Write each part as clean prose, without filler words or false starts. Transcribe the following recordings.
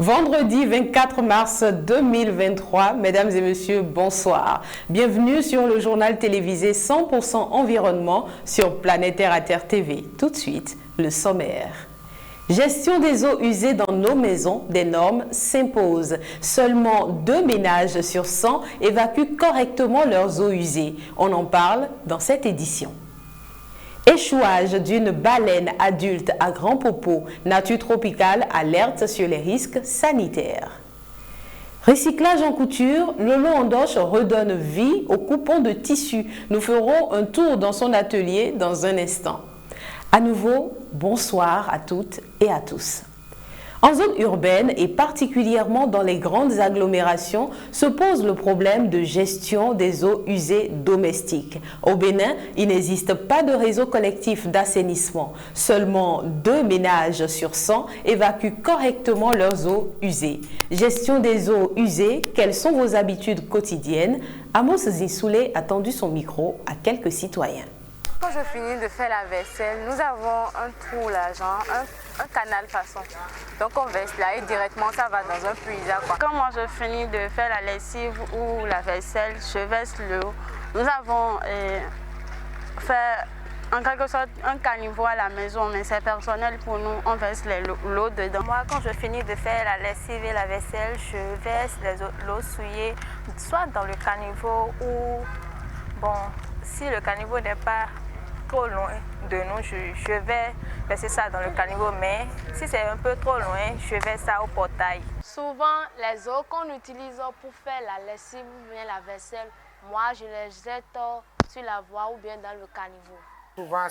Vendredi 24 mars 2023, mesdames et messieurs, bonsoir. Bienvenue sur le journal télévisé 100% environnement sur Planète Terre à Terre TV. Tout de suite, le sommaire. Gestion des eaux usées dans nos maisons, des normes s'imposent. Seulement 2 ménages sur 100 évacuent correctement leurs eaux usées. On en parle dans cette édition. Échouage d'une baleine adulte à Grand Popo, nature tropicale alerte sur les risques sanitaires. Recyclage en couture, Lolo Andoche redonne vie aux coupons de tissu. Nous ferons un tour dans son atelier dans un instant. À nouveau, bonsoir à toutes et à tous. En zone urbaine et particulièrement dans les grandes agglomérations se pose le problème de gestion des eaux usées domestiques. Au Bénin, il n'existe pas de réseau collectif d'assainissement. Seulement 2 ménages sur 100 évacuent correctement leurs eaux usées. Gestion des eaux usées, quelles sont vos habitudes quotidiennes? Amos Zissoulé a tendu son micro à quelques citoyens. Quand je finis de faire la vaisselle, nous avons un trou là, genre un canal façon. Donc on verse là et directement ça va dans un puisard. Quand moi je finis de faire la lessive ou la vaisselle, je verse l'eau. Nous avons fait en quelque sorte un caniveau à la maison, mais c'est personnel pour nous, on verse l'eau dedans. Moi quand je finis de faire la lessive et la vaisselle, je verse l'eau souillée, soit dans le caniveau ou bon, si le caniveau n'est pas trop loin de nous, je vais verser ça dans le caniveau, mais si c'est un peu trop loin, je vais ça au portail. Souvent, les eaux qu'on utilise pour faire la lessive ou bien la vaisselle, moi je les jette sur la voie ou bien dans le caniveau. Souvent,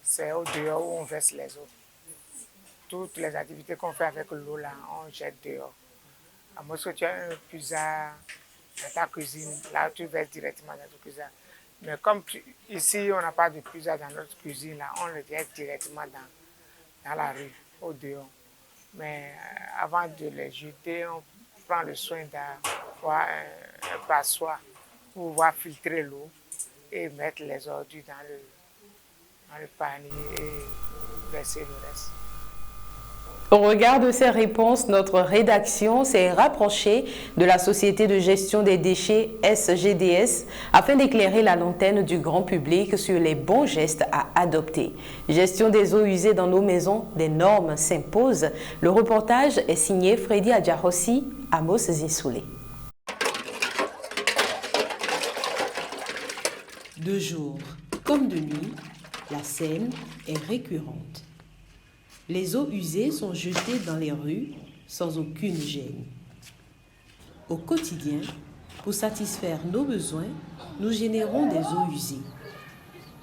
c'est au dehors où on verse les eaux. Toutes les activités qu'on fait avec l'eau, là, on jette dehors. À moins que tu as un puisard dans ta cuisine, là tu verses directement dans ta cuisine. Mais comme ici, on n'a pas de puisard dans notre cuisine, là, on le jette directement dans la rue, au dehors. Mais avant de les jeter, on prend le soin d'avoir un passoire pour pouvoir filtrer l'eau et mettre les ordures dans le panier et verser le reste. Au regard de ces réponses, notre rédaction s'est rapprochée de la Société de gestion des déchets SGDS afin d'éclairer la lanterne du grand public sur les bons gestes à adopter. Gestion des eaux usées dans nos maisons, des normes s'imposent. Le reportage est signé Freddy Adjarossi, Amos Zissoulé. De jour comme de nuit, la scène est récurrente. Les eaux usées sont jetées dans les rues sans aucune gêne. Au quotidien, pour satisfaire nos besoins, nous générons des eaux usées.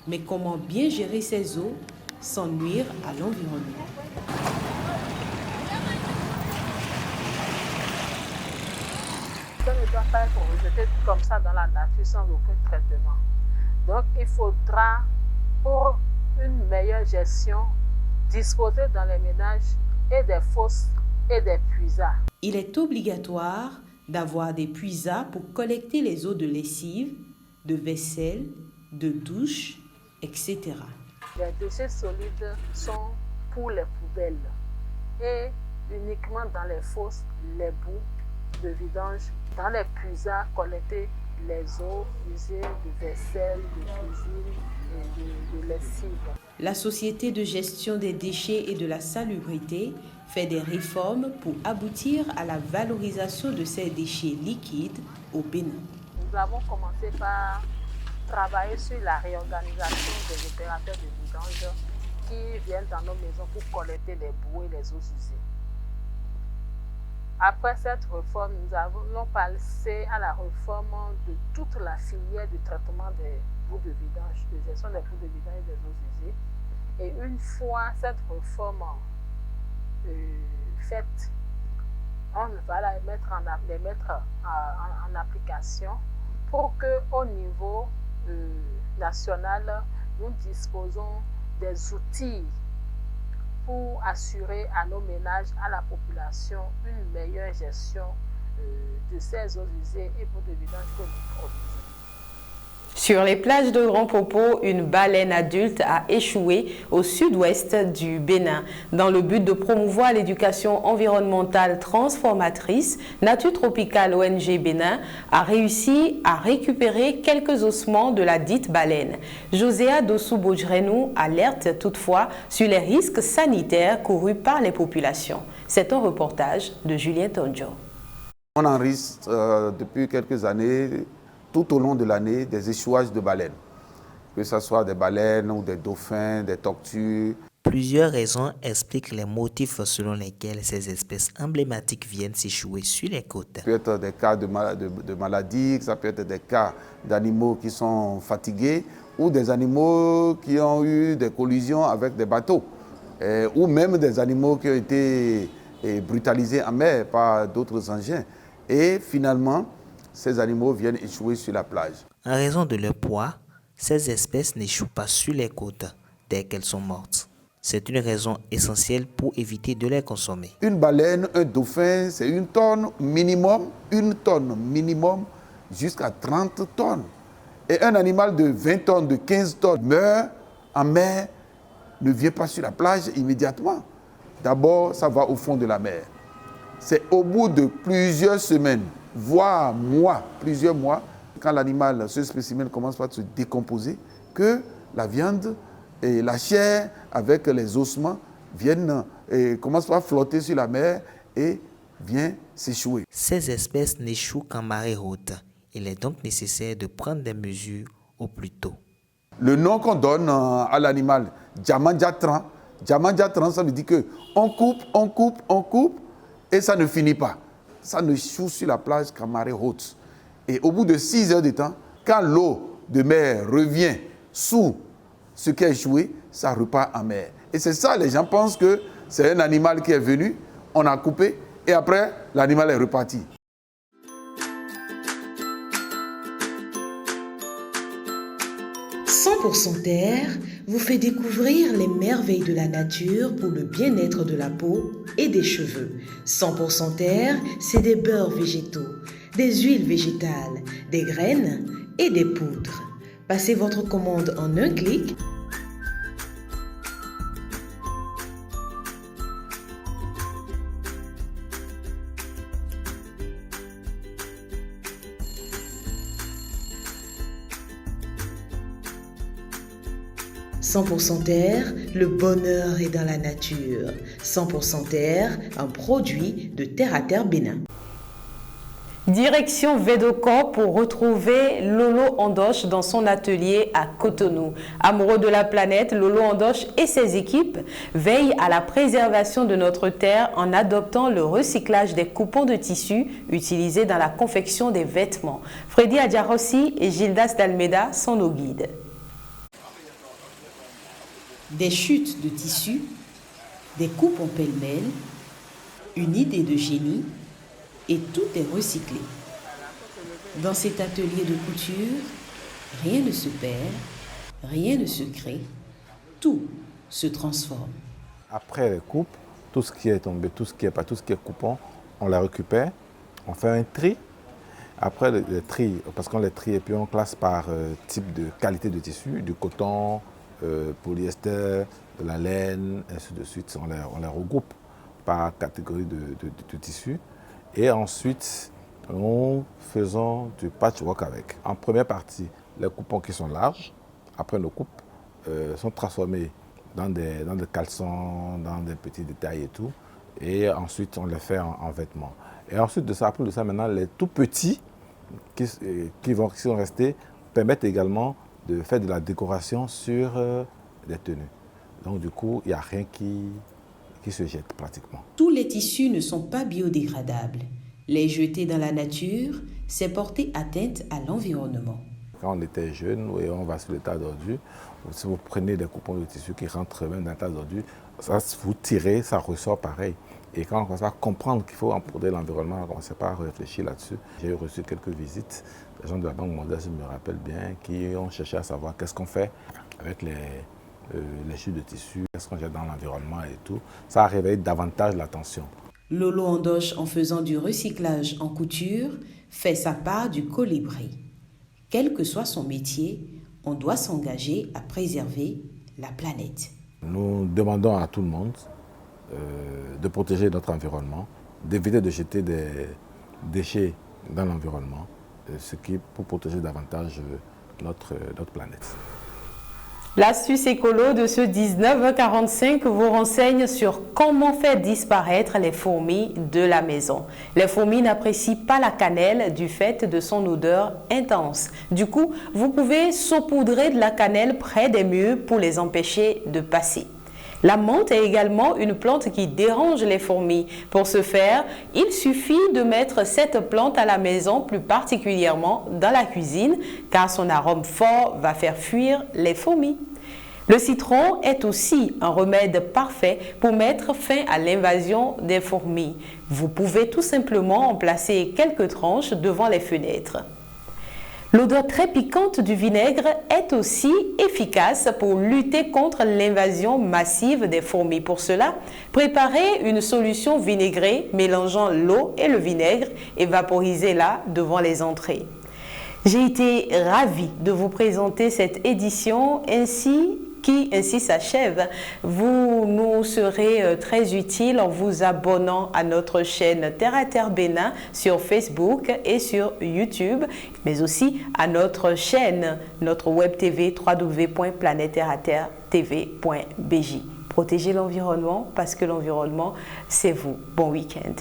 Mais comment bien gérer ces eaux sans nuire à l'environnement? Ça ne doit pas être rejeté comme ça dans la nature sans aucun traitement. Donc il faudra, pour une meilleure gestion, disposer dans les ménages et des fosses et des puisards. Il est obligatoire d'avoir des puisards pour collecter les eaux de lessive, de vaisselle, de douche, etc. Les déchets solides sont pour les poubelles et uniquement dans les fosses, les boues de vidange, dans les puisards, collecter les eaux usées de vaisselle, de cuisine et de lessive. La Société de gestion des déchets et de la salubrité fait des réformes pour aboutir à la valorisation de ces déchets liquides au Bénin. Nous avons commencé par travailler sur la réorganisation des opérateurs de vidange qui viennent dans nos maisons pour collecter les boues et les eaux usées. Après cette réforme, nous allons passer à la réforme de toute la filière du traitement des boues de vidange, de gestion des boues de vidange et des eaux usées. Et une fois cette réforme faite, on va les mettre en application pour qu'au niveau national, nous disposons des outils pour assurer à nos ménages, à la population, une meilleure gestion de ces eaux usées et boues de vidange que nous produisons. Sur les plages de Grand Popo, une baleine adulte a échoué au sud-ouest du Bénin. Dans le but de promouvoir l'éducation environnementale transformatrice, Nature Tropicale ONG Bénin a réussi à récupérer quelques ossements de la dite baleine. Joséa Dossou-Bojrenou alerte toutefois sur les risques sanitaires courus par les populations. C'est un reportage de Julien Tonjo. On enregistre depuis quelques années, tout au long de l'année, des échouages de baleines. Que ce soit des baleines ou des dauphins, des tortues. Plusieurs raisons expliquent les motifs selon lesquels ces espèces emblématiques viennent s'échouer sur les côtes. Ça peut être des cas de maladies, ça peut être des cas d'animaux qui sont fatigués ou des animaux qui ont eu des collisions avec des bateaux. Ou même des animaux qui ont été brutalisés en mer par d'autres engins. Et finalement, ces animaux viennent échouer sur la plage. En raison de leur poids, ces espèces n'échouent pas sur les côtes dès qu'elles sont mortes. C'est une raison essentielle pour éviter de les consommer. Une baleine, un dauphin, c'est une tonne minimum jusqu'à 30 tonnes. Et un animal de 20 tonnes, de 15 tonnes meurt en mer, ne vient pas sur la plage immédiatement. D'abord, ça va au fond de la mer. C'est au bout de plusieurs semaines, voire plusieurs mois, quand l'animal, ce spécimen commence à se décomposer, que la viande et la chair avec les ossements commencent à flotter sur la mer et viennent s'échouer. Ces espèces n'échouent qu'en marée haute. Il est donc nécessaire de prendre des mesures au plus tôt. Le nom qu'on donne à l'animal, Djamandjatran, ça veut dire qu'on coupe, et ça ne finit pas. Ça ne échoue sur la plage qu'en marée haute. Et au bout de 6 heures de temps, quand l'eau de mer revient sous ce qui a échoué, ça repart en mer. Et c'est ça, les gens pensent que c'est un animal qui est venu, on a coupé, et après, l'animal est reparti. « 100% Terre vous fait découvrir les merveilles de la nature pour le bien-être de la peau et des cheveux. 100% Terre, c'est des beurres végétaux, des huiles végétales, des graines et des poudres. Passez votre commande en un clic. « 100% Terre, le bonheur est dans la nature. 100% Terre, un produit de Terre à Terre Bénin. » Direction Védocor pour retrouver Lolo Andoche dans son atelier à Cotonou. Amoureux de la planète, Lolo Andoche et ses équipes veillent à la préservation de notre terre en adoptant le recyclage des coupons de tissu utilisés dans la confection des vêtements. Freddy Adjarossi et Gildas d'Almeida sont nos guides. Des chutes de tissu, des coupes en pêle-mêle, une idée de génie et tout est recyclé. Dans cet atelier de couture, rien ne se perd, rien ne se crée, tout se transforme. Après les coupes, tout ce qui est tombé, tout ce qui est coupon, on la récupère, on fait un tri. Après le tri, parce qu'on les trie et puis on classe par type de qualité de tissu, du coton, polyester, de la laine, ainsi de suite. On les regroupe par catégorie de tissu. Et ensuite, nous faisons du patchwork avec. En première partie, les coupons qui sont larges, après nos coupes, sont transformés dans des caleçons, dans des petits détails et tout. Et ensuite, on les fait en vêtements. Et ensuite de ça, après de ça, maintenant, les tout petits qui sont restés permettent également de faire de la décoration sur des tenues. Donc du coup, il n'y a rien qui se jette pratiquement. Tous les tissus ne sont pas biodégradables. Les jeter dans la nature, c'est porter atteinte à l'environnement. Quand on était jeune et on va sur les tas d'ordures, si vous prenez des coupons de tissu qui rentrent même dans le tas d'ordures, ça, vous tirez, ça ressort pareil. Et quand on commence à comprendre qu'il faut empourder l'environnement, on ne commence pas à réfléchir là-dessus. J'ai reçu quelques visites, des gens de la Banque mondiale, je me rappelle bien, qui ont cherché à savoir qu'est-ce qu'on fait avec les chutes de tissu, qu'est-ce qu'on jette dans l'environnement et tout. Ça a réveillé davantage l'attention. Lolo Andoche, en faisant du recyclage en couture, fait sa part du colibri. Quel que soit son métier, on doit s'engager à préserver la planète. Nous demandons à tout le monde de protéger notre environnement, d'éviter de jeter des déchets dans l'environnement, ce qui est pour protéger davantage notre planète. L'astuce écolo de ce 19h45 vous renseigne sur comment faire disparaître les fourmis de la maison. Les fourmis n'apprécient pas la cannelle du fait de son odeur intense. Du coup, vous pouvez saupoudrer de la cannelle près des murs pour les empêcher de passer. La menthe est également une plante qui dérange les fourmis. Pour ce faire, il suffit de mettre cette plante à la maison, plus particulièrement dans la cuisine, car son arôme fort va faire fuir les fourmis. Le citron est aussi un remède parfait pour mettre fin à l'invasion des fourmis. Vous pouvez tout simplement en placer quelques tranches devant les fenêtres. L'odeur très piquante du vinaigre est aussi efficace pour lutter contre l'invasion massive des fourmis. Pour cela, préparez une solution vinaigrée mélangeant l'eau et le vinaigre et vaporisez-la devant les entrées. J'ai été ravie de vous présenter cette édition qui ainsi s'achève. Vous nous serez très utile en vous abonnant à notre chaîne Terre à Terre Bénin sur Facebook et sur YouTube, mais aussi à notre chaîne, notre web TV www.planetterraterretv.bj. Protégez l'environnement parce que l'environnement, c'est vous. Bon week-end.